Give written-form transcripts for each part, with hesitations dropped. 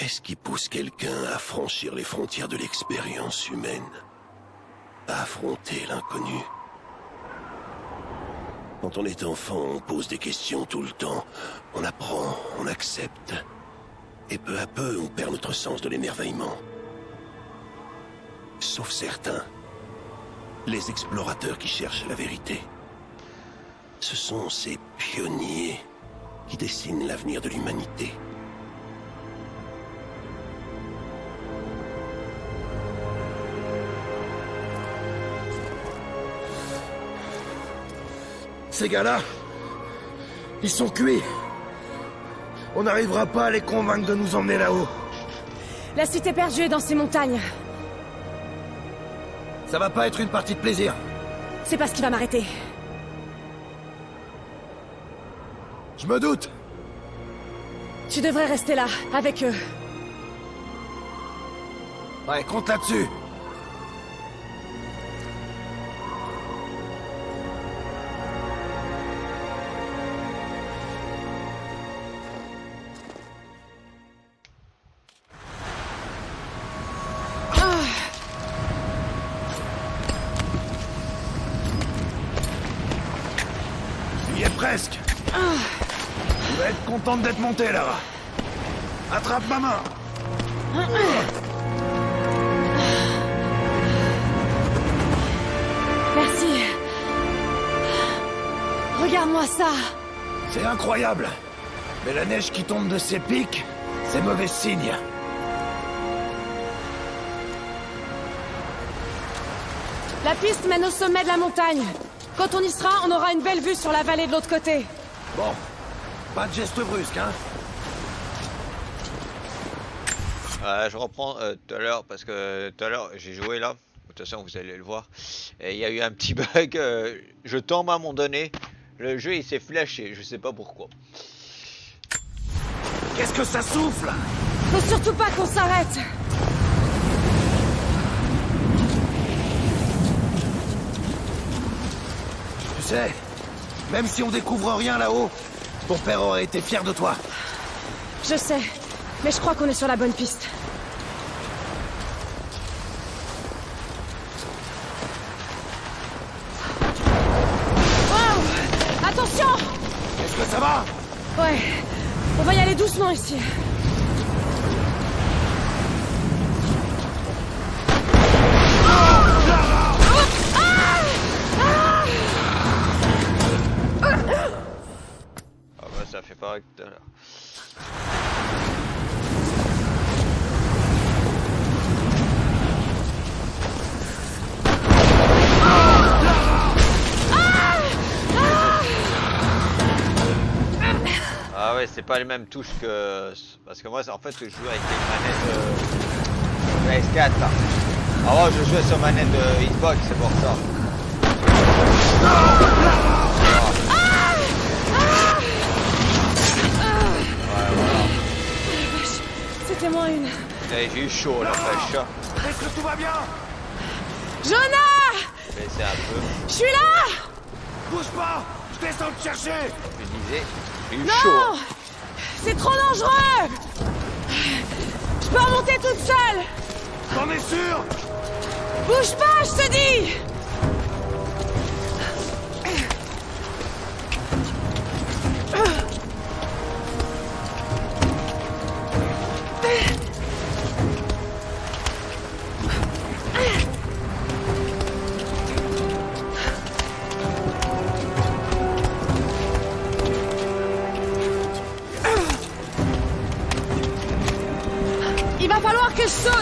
Qu'est-ce qui pousse quelqu'un à franchir les frontières de l'expérience humaine? À affronter l'inconnu? Quand on est enfant, on pose des questions tout le temps. On apprend, on accepte. Et peu à peu, on perd notre sens de l'émerveillement. Sauf certains. Les explorateurs qui cherchent la vérité. Ce sont ces pionniers qui dessinent l'avenir de l'humanité. Ces gars-là, ils sont cuits. On n'arrivera pas à les convaincre de nous emmener là-haut. La cité perdue est dans ces montagnes. Ça va pas être une partie de plaisir. C'est pas ce qui va m'arrêter. Je me doute. Tu devrais rester là, avec eux. Ouais, compte là-dessus. Il est presque. Tu vas être contente d'être montée, Lara. Attrape ma main. Merci. Regarde-moi ça. C'est incroyable. Mais la neige qui tombe de ces pics, c'est mauvais signe. La piste mène au sommet de la montagne. Quand on y sera, on aura une belle vue sur la vallée de l'autre côté. Bon, pas de geste brusque, hein. Je reprends tout à l'heure parce que tout à l'heure j'ai joué là. De toute façon vous allez le voir. Et il y a eu un petit bug. Je tombe à un moment donné. Le jeu il s'est flashé. Je sais pas pourquoi. Qu'est-ce que ça souffle? Faut surtout pas qu'on s'arrête. Tu sais, même si on découvre rien là-haut, ton père aurait été fier de toi. Je sais, mais je crois qu'on est sur la bonne piste. Wow! Attention! Est-ce que ça va? Ouais, on va y aller doucement ici. Ah bah ça fait pareil que tout à l'heure. Ah ouais, c'est pas les mêmes touches que... Parce que moi, en fait, je joue avec les manettes de PS4 là. Avant, je jouais sur manette de Xbox, c'est pour ça. Ouais, voilà. C'était moins une. Et j'ai eu chaud là, après chat. Est-ce que tout va bien? Jonah! Baissé un peu. Je suis là! Bouge pas! Je descends te chercher! Je disais, j'ai eu Non! chaud. C'est trop dangereux! Je peux remonter toute seule! T'en es sûr? Bouge pas, je te dis! Il va falloir que je saute!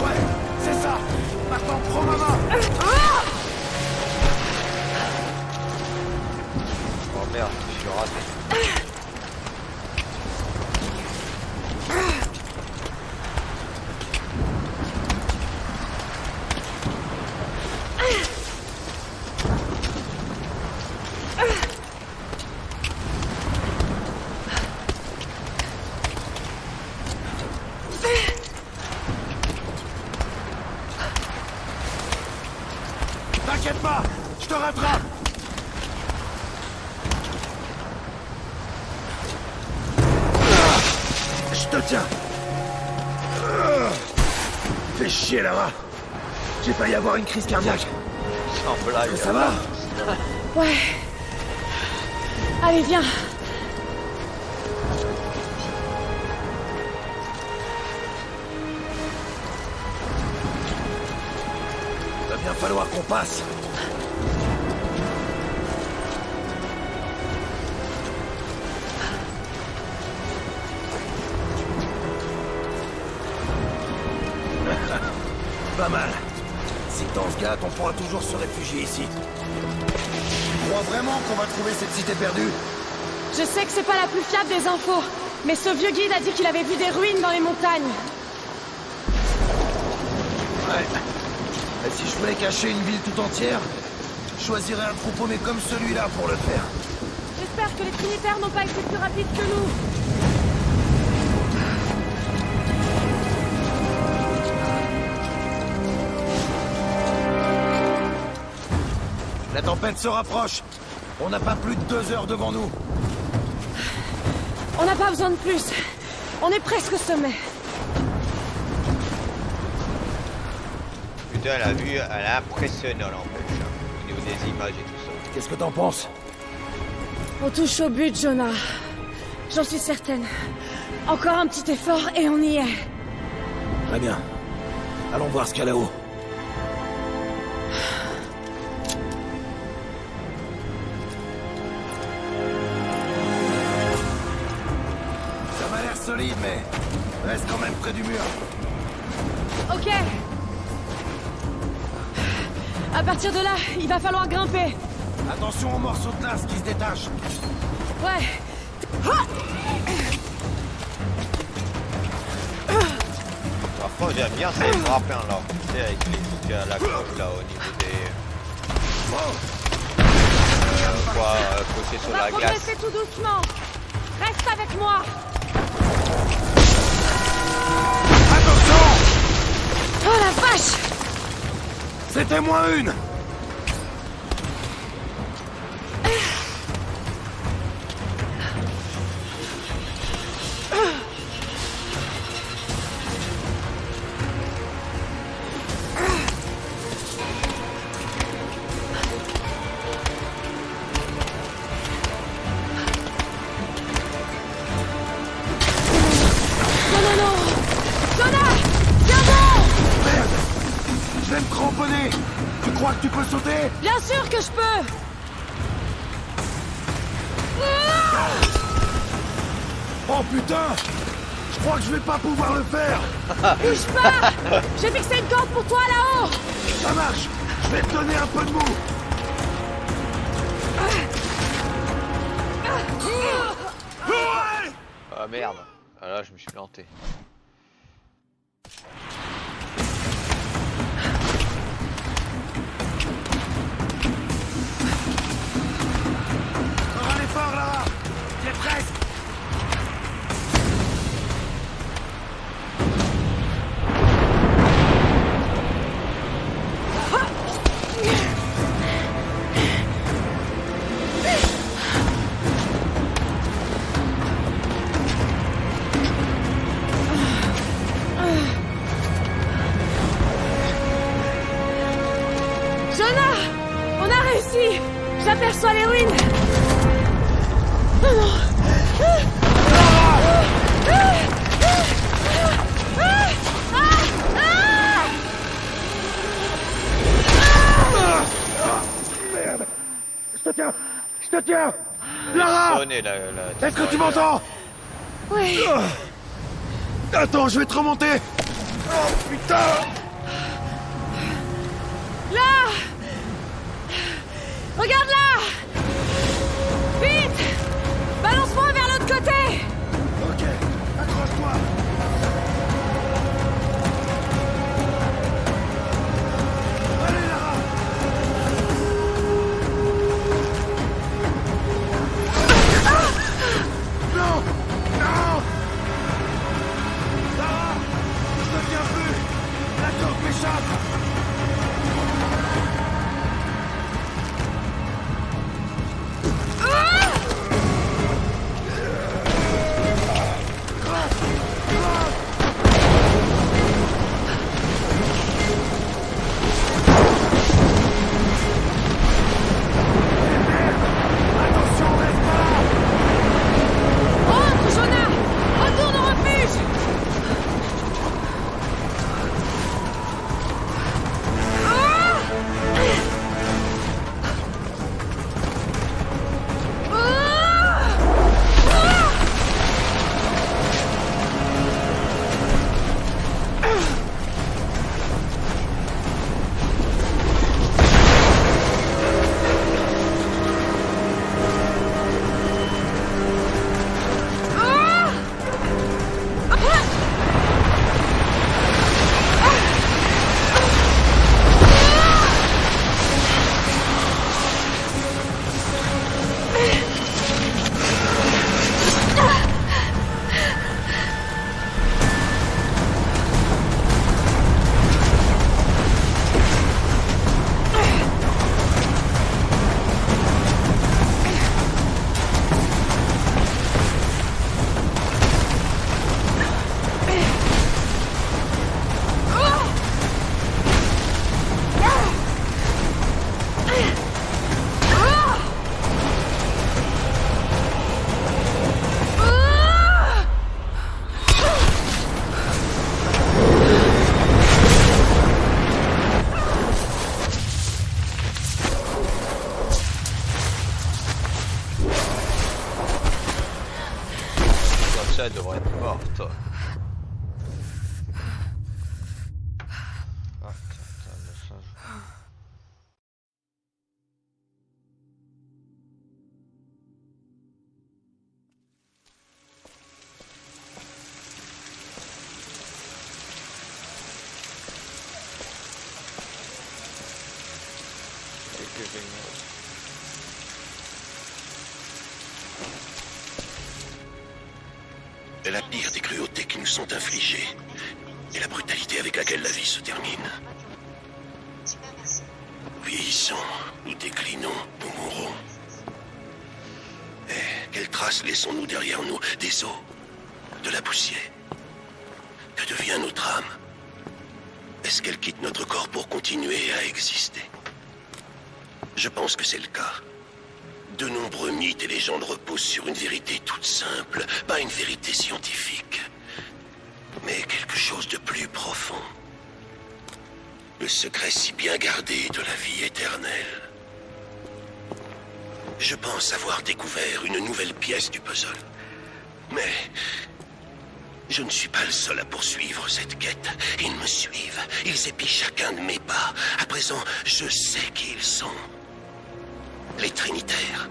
Ouais, c'est ça! Maintenant, prends ma main! Oh merde, je suis raté. T'inquiète pas! Je te rattrape! Je te tiens! Fais chier, Lara. J'ai failli avoir une crise cardiaque. Sans blague. Ça va? Ouais. Allez, viens. Va bien falloir qu'on passe. Pas mal. Si le temps se gâte, on pourra toujours se réfugier ici. Tu crois vraiment qu'on va trouver cette cité perdue? Je sais que c'est pas la plus fiable des infos, mais ce vieux guide a dit qu'il avait vu des ruines dans les montagnes. Ouais. Et si je voulais cacher une ville tout entière, je choisirais un trou paumé comme celui-là pour le faire. J'espère que les Trinitaires n'ont pas été plus rapides que nous. La tempête se rapproche. On n'a pas plus de 2 heures devant nous. On n'a pas besoin de plus. On est presque au sommet. Putain, la vue, elle est impressionnante en fait, au niveau des images et tout ça. Qu'est-ce que t'en penses? On touche au but, Jonah. J'en suis certaine. Encore un petit effort et on y est. Très bien. Allons voir ce qu'il y a là-haut. Ça m'a l'air solide, mais reste quand même près du mur. Ok. À partir de là, il va falloir grimper. Attention aux morceaux de glace qui se détachent. Ouais. Parfois j'aime bien ces grappins là, tu sais, avec les trucs à la cloche là au niveau des... cocher On sur va la glace. progresser tout doucement. Reste avec moi. Attention! Oh la vache! C'était moins une! Non, non, non! Jonah! Viens donc! Merde! Je vais me cramponner! Tu crois que tu peux sauter? Bien sûr que je peux! Oh putain! Je crois que je vais pas pouvoir le faire! Bouge pas! J'ai fixé une corde pour toi là-haut! Ça marche! Je vais te donner un peu de mou! Ouais! Ah merde, ah là je me suis planté. Encore un effort, Lara! T'y es presque! Jonah! On a réussi! J'aperçois les ruines! Oh non! Merde! Je te tiens! Je te tiens! Lara! Sonné la Est-ce que tu m'entends? Oui! Attends, je vais te remonter! Oh putain! Là! Regarde là! Vite! Balance-moi vers l'autre côté! Ok, accroche-toi! Allez, Lara! Non! Non! Lara! Je ne tiens plus! La corde m'échappe! ça, elle devrait être morte. Ah, putain, un message. Et que génial. La pire des cruautés qui nous sont infligées et la brutalité avec laquelle la vie se termine. Nous vieillissons, nous déclinons, nous mourons. Et quelles traces laissons-nous derrière nous? Des os, de la poussière. Que devient notre âme? Est-ce qu'elle quitte notre corps pour continuer à exister? Je pense que c'est le cas. De nombreux mythes et légendes reposent sur une vérité toute simple, pas une vérité scientifique, mais quelque chose de plus profond. Le secret si bien gardé de la vie éternelle. Je pense avoir découvert une nouvelle pièce du puzzle. Mais je ne suis pas le seul à poursuivre cette quête. Ils me suivent, ils épient chacun de mes pas. À présent, je sais qui ils sont. Les Trinitaires.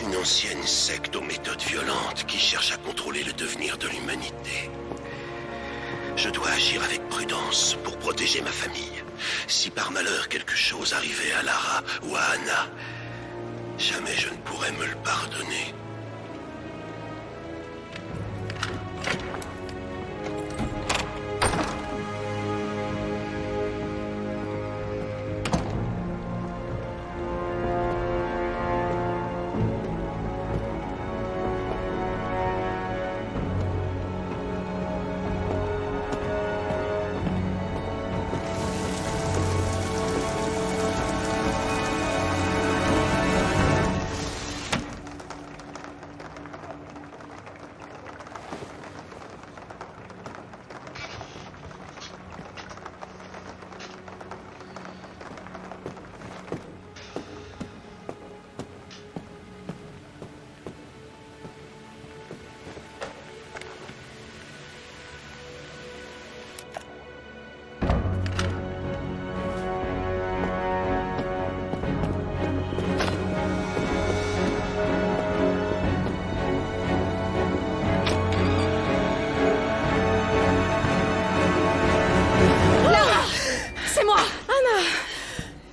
Une ancienne secte aux méthodes violentes qui cherche à contrôler le devenir de l'humanité. Je dois agir avec prudence pour protéger ma famille. Si par malheur quelque chose arrivait à Lara ou à Anna, jamais je ne pourrais me le pardonner.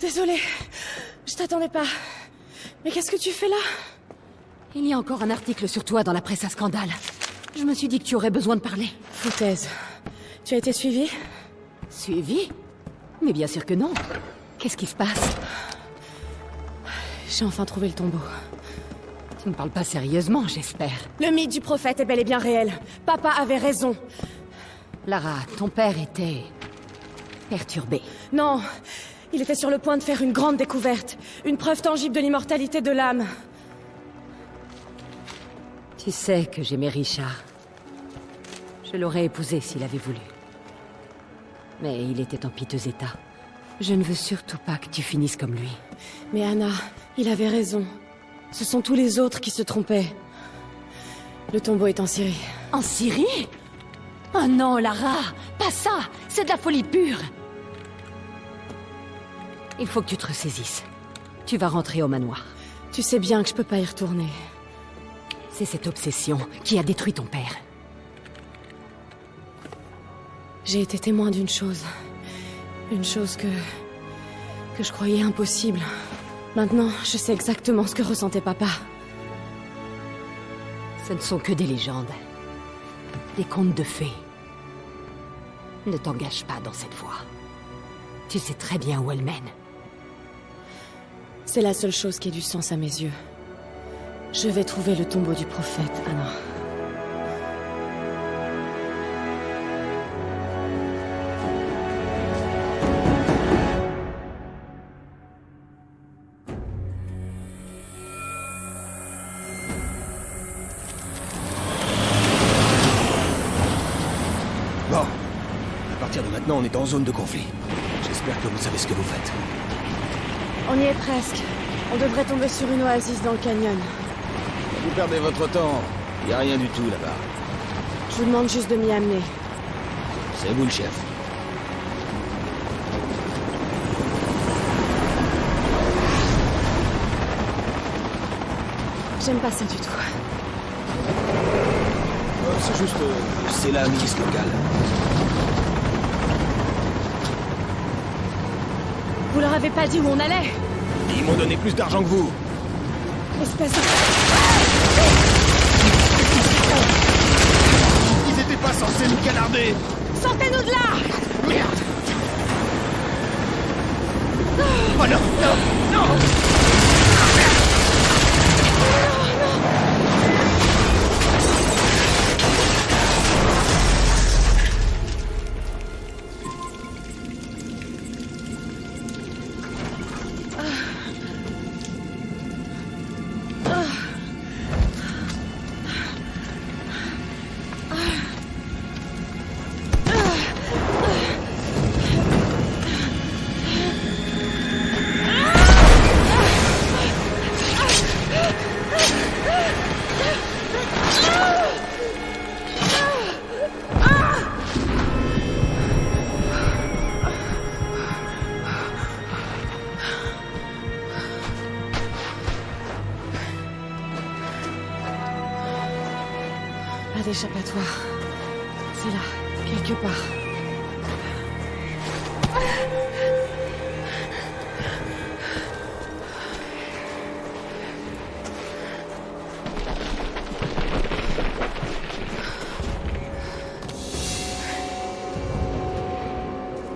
Désolée, je t'attendais pas. Mais qu'est-ce que tu fais là? Il y a encore un article sur toi dans la presse à scandale. Je me suis dit que tu aurais besoin de parler. Foutaise. Tu as été suivie? Suivi? Mais bien sûr que non. Qu'est-ce qui se passe? J'ai enfin trouvé le tombeau. Tu ne parles pas sérieusement, j'espère. Le mythe du prophète est bel et bien réel. Papa avait raison. Lara, ton père était... perturbé. Non, il était sur le point de faire une grande découverte. Une preuve tangible de l'immortalité de l'âme. Tu sais que j'aimais Richard. Je l'aurais épousé s'il avait voulu. Mais il était en piteux état. Je ne veux surtout pas que tu finisses comme lui. Mais Anna, il avait raison. Ce sont tous les autres qui se trompaient. Le tombeau est en Syrie. En Syrie? Oh non, Lara! Pas ça! C'est de la folie pure! Il faut que tu te ressaisisses. Tu vas rentrer au manoir. Tu sais bien que je peux pas y retourner. C'est cette obsession qui a détruit ton père. J'ai été témoin d'une chose. Une chose que je croyais impossible. Maintenant, je sais exactement ce que ressentait papa. Ce ne sont que des légendes. Des contes de fées. Ne t'engage pas dans cette voie. Tu sais très bien où elle mène. C'est la seule chose qui ait du sens à mes yeux. Je vais trouver le tombeau du prophète, Anna. Bon. À partir de maintenant, on est en zone de conflit. J'espère que vous savez ce que vous faites. On y est presque. On devrait tomber sur une oasis dans le canyon. Vous perdez votre temps. Y a rien du tout là-bas. Je vous demande juste de m'y amener. C'est vous le chef. J'aime pas ça du tout. C'est juste... c'est la milice locale. Vous leur avez pas dit où on allait? Ils m'ont donné plus d'argent que vous. Espèce de... Ils étaient pas censés nous canarder. Sortez-nous de là! Merde. Oh non, non, non. Pas d'échappatoire. C'est là, quelque part.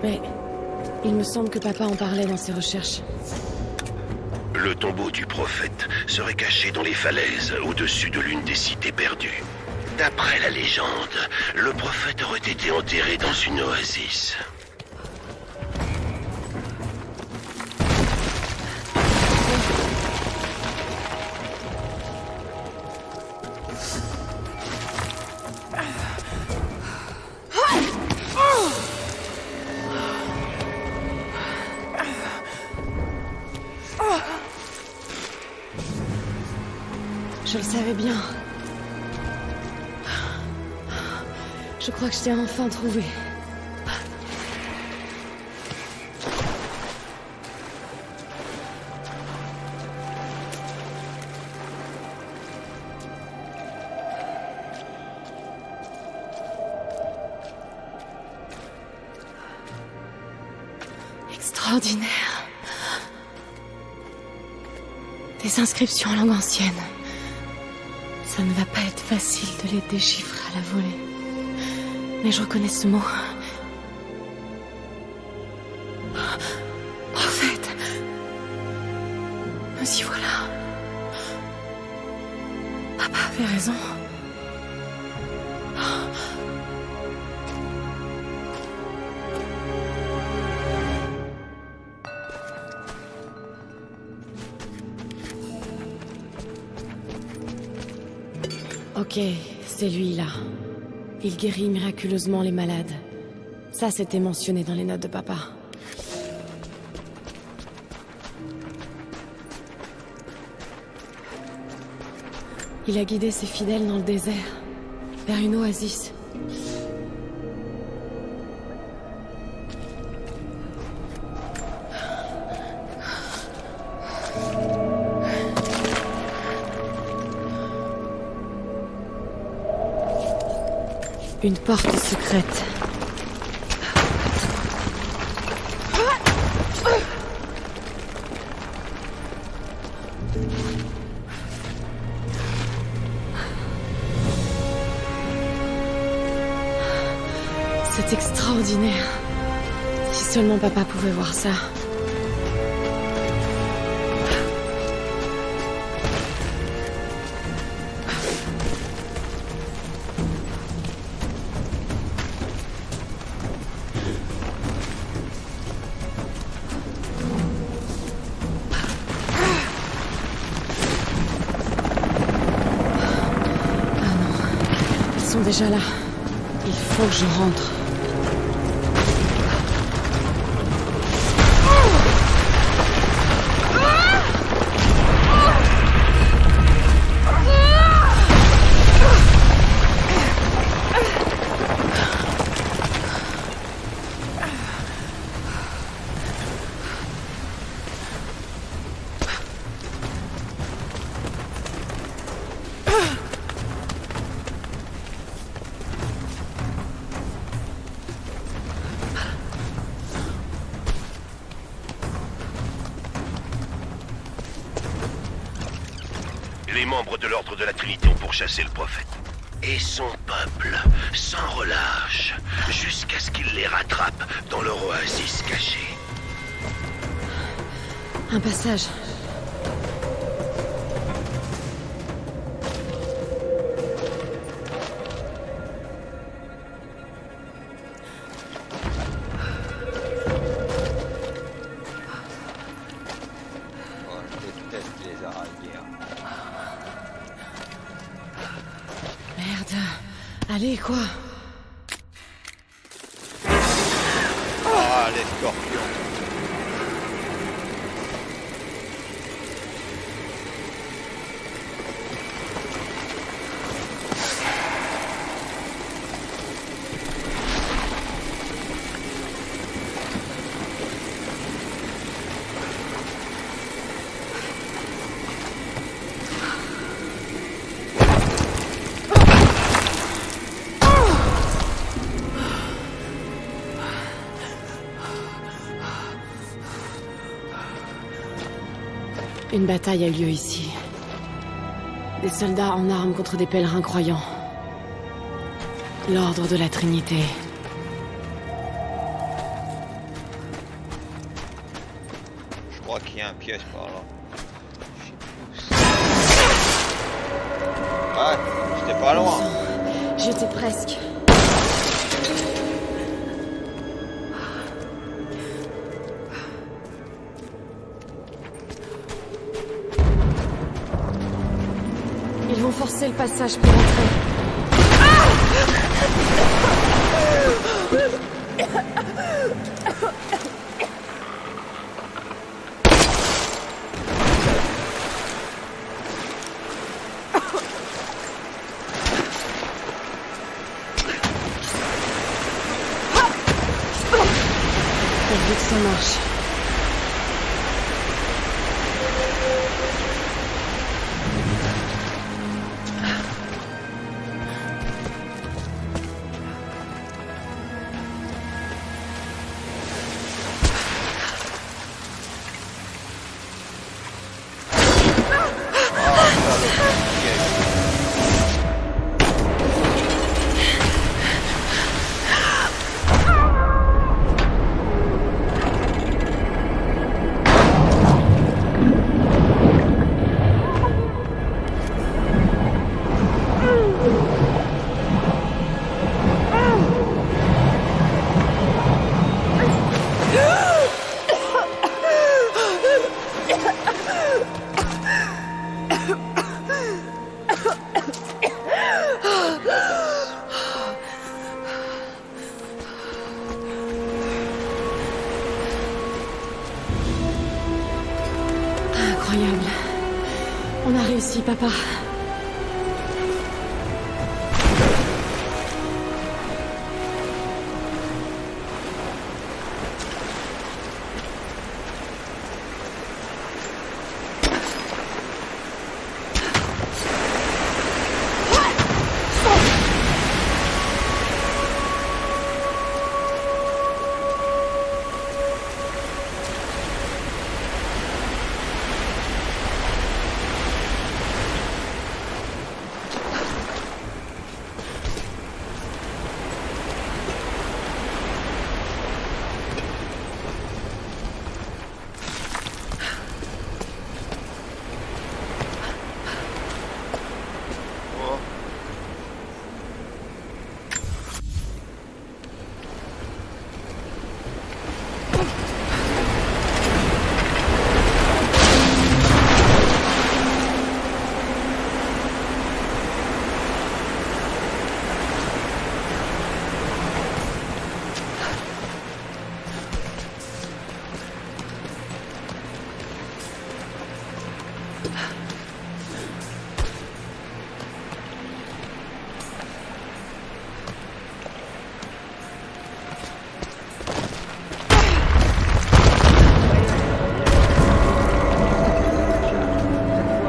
Mais il me semble que papa en parlait dans ses recherches. Le tombeau du prophète serait caché dans les falaises au-dessus de l'une des cités perdues. D'après la légende, le prophète aurait été enterré dans une oasis. Je le savais bien. Je crois que je t'ai enfin trouvé. Extraordinaire. Des inscriptions en langue ancienne. Ça ne va pas être facile de les déchiffrer à la volée. Mais je reconnais ce mot. Prophète. Nous y voilà. Papa avait raison. Ok, c'est lui là. Il guérit miraculeusement les malades. Ça, c'était mentionné dans les notes de papa. Il a guidé ses fidèles dans le désert, vers une oasis. Une porte secrète. C'est extraordinaire. Si seulement papa pouvait voir ça. Déjà là. Il faut que je rentre. Les membres de l'Ordre de la Trinité ont pourchassé le prophète. Et son peuple, sans relâche, jusqu'à ce qu'il les rattrape dans leur oasis cachée. Un passage. Oh, je déteste les araignées. Merde. Allez, quoi? Ah, les scorpions. Une bataille a eu lieu ici. Des soldats en armes contre des pèlerins croyants. L'Ordre de la Trinité. Je crois qu'il y a un piège par là. Ouais, j'étais pas loin. J'étais presque. Ils vont forcer le passage pour entrer. Pourvu que ça marche. Incroyable. On a réussi, papa.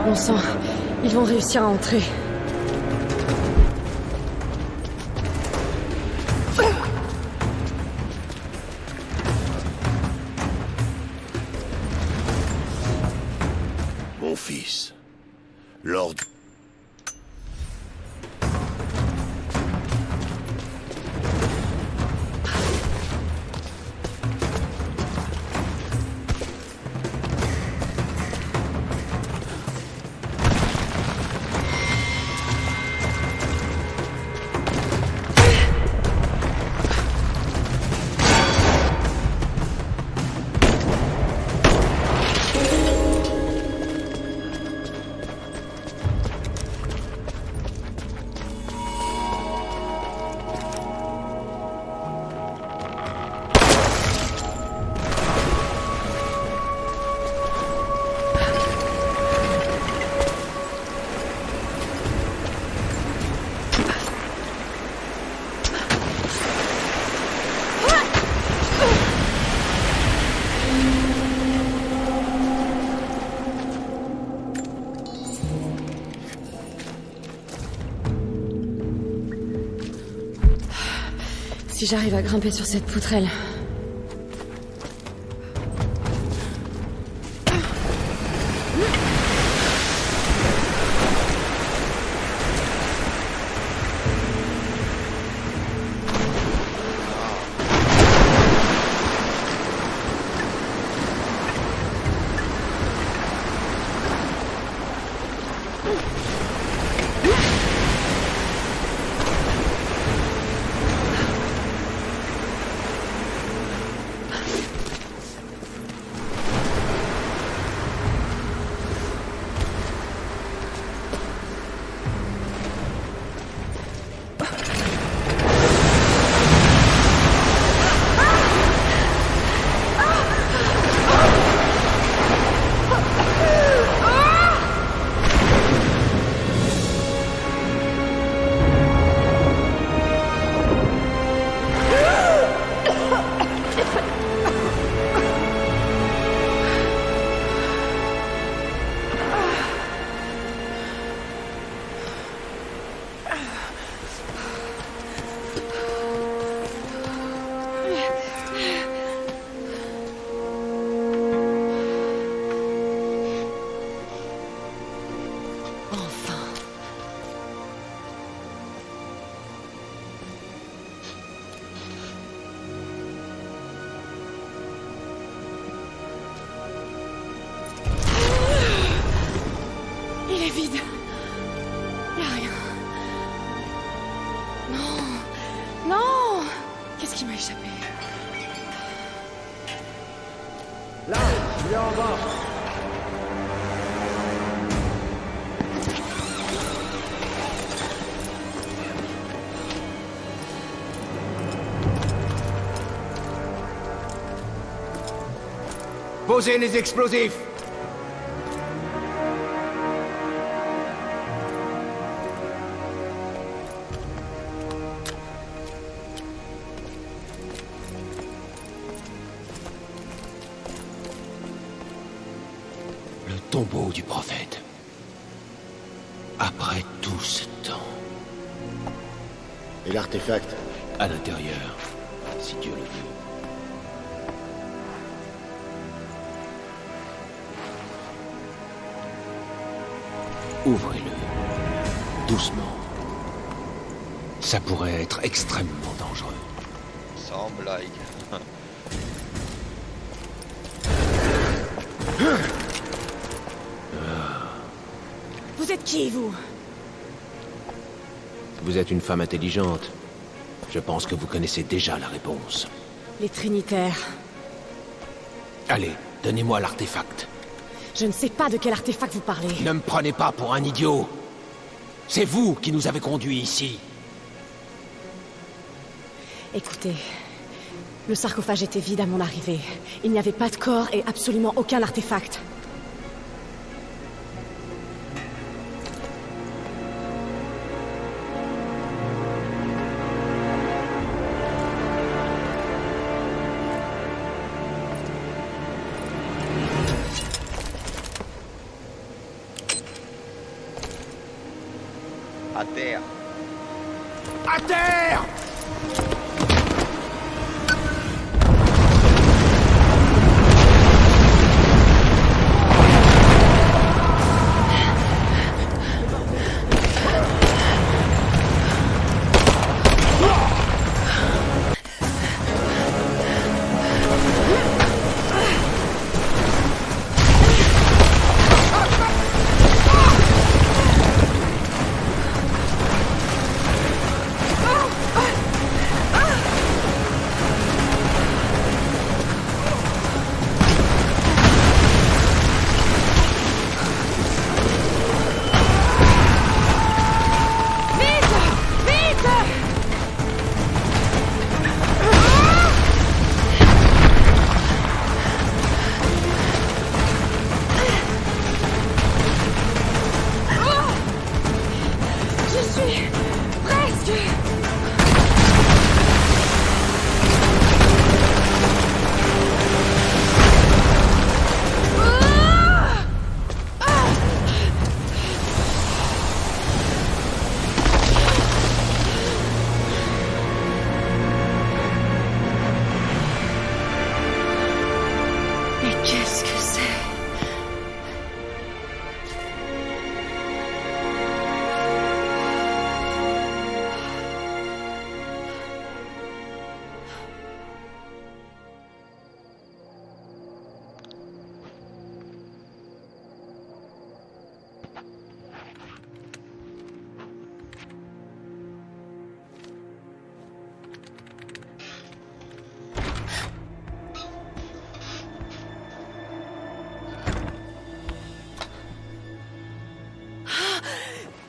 Bon sang, ils vont réussir à entrer. Mon fils, L'ordre... Si j'arrive à grimper sur cette poutrelle... Il est vide. Y a rien. Non. Non. Qu'est-ce qui m'a échappé? Là, il est en bas. Posez les explosifs. Le tombeau du prophète. Après tout ce temps. Et l'artefact? À l'intérieur, si Dieu le veut. Ouvrez-le. Doucement. Ça pourrait être extrêmement dangereux. Sans blague. Vous êtes qui, vous? Vous êtes une femme intelligente. Je pense que vous connaissez déjà la réponse. Les Trinitaires. Allez, donnez-moi l'artefact. Je ne sais pas de quel artefact vous parlez. Ne me prenez pas pour un idiot. C'est vous qui nous avez conduits ici. Écoutez, le sarcophage était vide à mon arrivée. Il n'y avait pas de corps et absolument aucun artefact. À terre. À terre!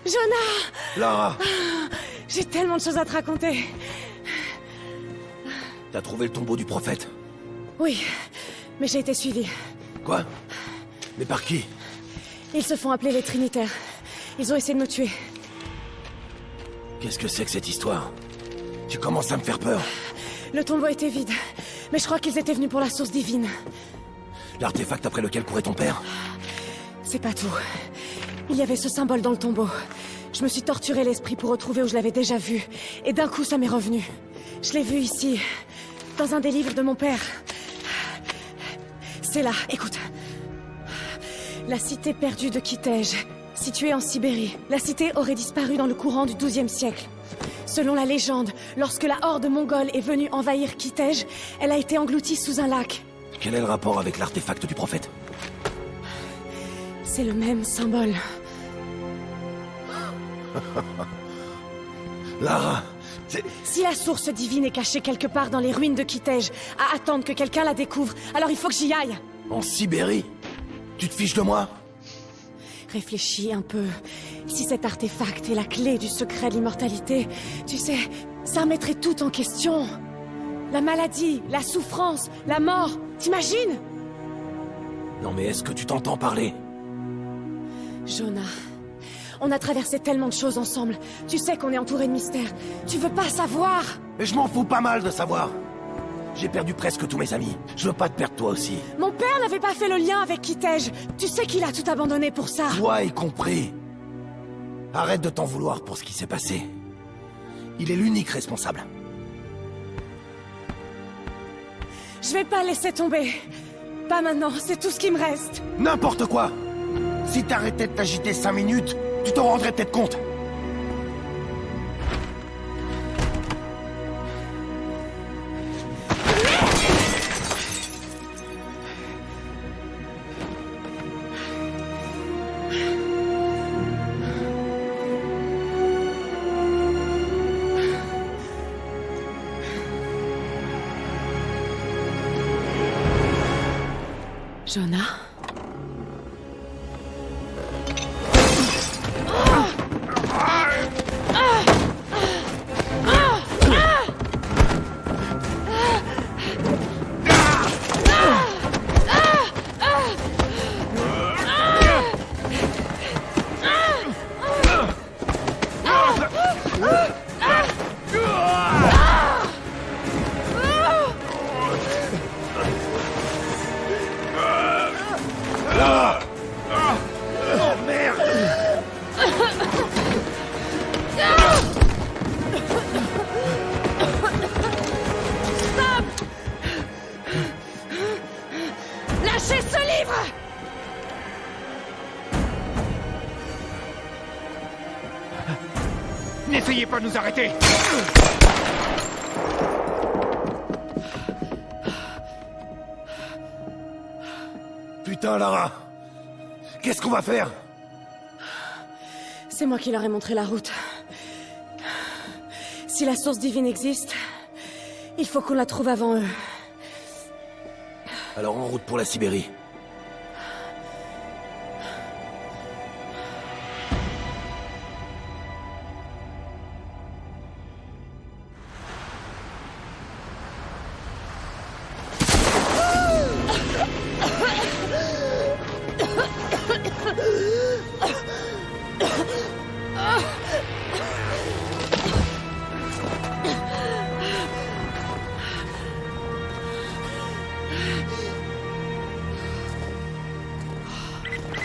Jonah! Lara, J'ai tellement de choses à te raconter. t'as trouvé le tombeau du prophète? Oui, mais j'ai été suivie. Quoi? Mais par qui? Ils se font appeler les Trinitaires. Ils ont essayé de nous tuer. Qu'est-ce que c'est que cette histoire? Tu commences à me faire peur. Le tombeau était vide, mais je crois qu'ils étaient venus pour la source divine. L'artefact après lequel courait ton père? C'est pas tout. Il y avait ce symbole dans le tombeau. Je me suis torturé l'esprit pour retrouver où je l'avais déjà vu. Et d'un coup, ça m'est revenu. Je l'ai vu ici, dans un des livres de mon père. C'est là, écoute. La cité perdue de Kitej, située en Sibérie. La cité aurait disparu dans le courant du XIIe siècle. Selon la légende, lorsque la horde mongole est venue envahir Kitej, elle a été engloutie sous un lac. Quel est le rapport avec l'artefact du prophète? C'est le même symbole. Lara, c'est... Si la source divine est cachée quelque part dans les ruines de Kitej, à attendre que quelqu'un la découvre, alors il faut que j'y aille. En Sibérie? Tu te fiches de moi? Réfléchis un peu. Si cet artefact est la clé du secret de l'immortalité, tu sais, ça remettrait tout en question. La maladie, la souffrance, la mort, t'imagines? Non mais est-ce que tu t'entends parler? Jonah, on a traversé tellement de choses ensemble. Tu sais qu'on est entouré de mystères. Tu veux pas savoir? Mais je m'en fous pas mal de savoir. J'ai perdu presque tous mes amis. Je veux pas te perdre toi aussi. Mon père n'avait pas fait le lien avec Kitej. Tu sais qu'il a tout abandonné pour ça. Toi y compris. Arrête de t'en vouloir pour ce qui s'est passé. Il est l'unique responsable. Je vais pas laisser tomber. Pas maintenant, c'est tout ce qui me reste. N'importe quoi. Si t'arrêtais de t'agiter 5 minutes, tu t'en rendrais peut-être compte. Jonah? Oh merde! Lâchez ce livre! N'essayez pas de nous arrêter! Putain, Lara! Qu'est-ce qu'on va faire? C'est moi qui leur ai montré la route. Si la source divine existe, il faut qu'on la trouve avant eux. Alors en route pour la Sibérie.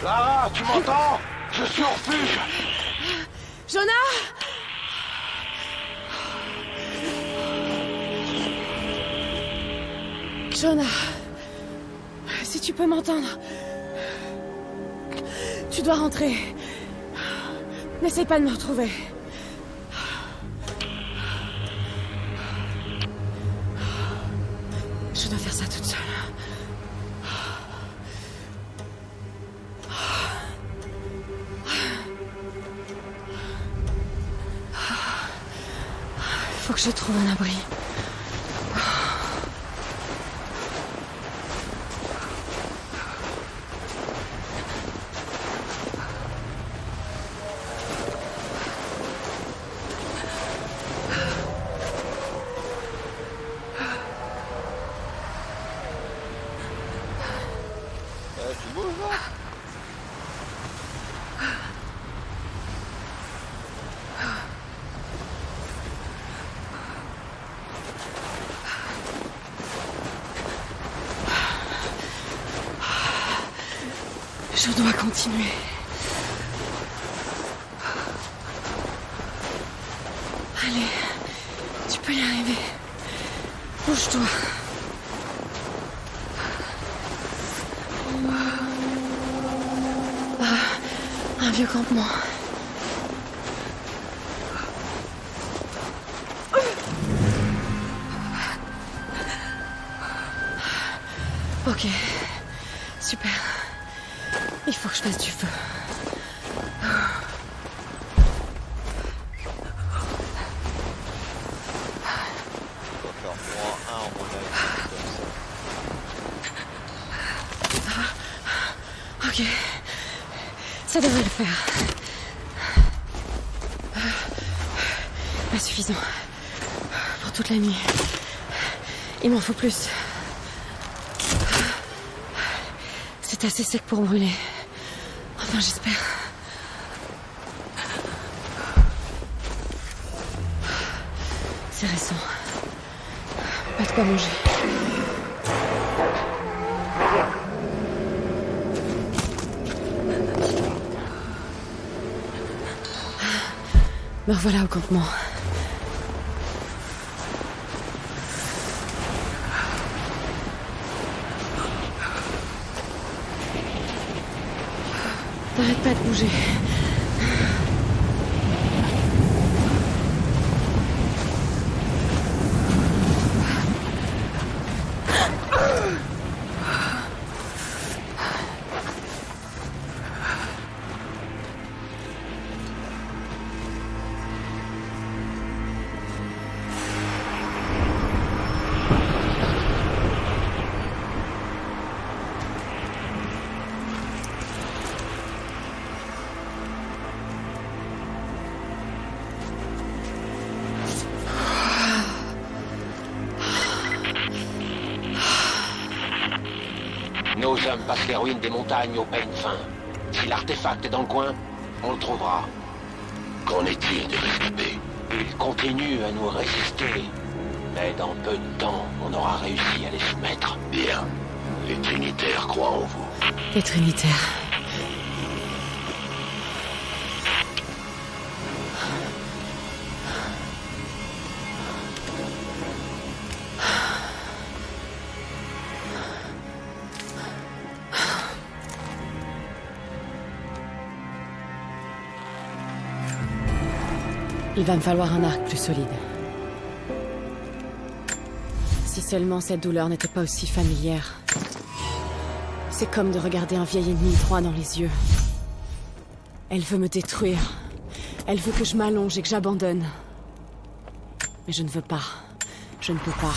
Lara, tu m'entends? Je suis au refuge! Jonah! Jonah, si tu peux m'entendre, tu dois rentrer. N'essaie pas de me retrouver. Je dois faire ça toute seule. Faut que je trouve un abri. Je dois continuer. Allez, tu peux y arriver. Bouge-toi. Un vieux campement. Ok, super. Il faut que je fasse du feu. On va faire -1 en mon avis, comme ça. Ok, ça devrait le faire. Pas suffisant. Pour toute la nuit. Il m'en faut plus. C'est assez sec pour brûler. Enfin, j'espère. C'est récent. Pas de quoi manger. Me revoilà au campement. T'arrêtes pas de bouger. Nos hommes passent les ruines des montagnes au peigne fin. Si l'artefact est dans le coin, on le trouvera. Qu'en est-il des rescapés? Ils continuent à nous résister. Mais dans peu de temps, on aura réussi à les soumettre. Bien. Les Trinitaires croient en vous. Les Trinitaires. Il va me falloir un arc plus solide. Si seulement cette douleur n'était pas aussi familière. C'est comme de regarder un vieil ennemi droit dans les yeux. Elle veut me détruire. Elle veut que je m'allonge et que j'abandonne. Mais je ne veux pas. Je ne peux pas.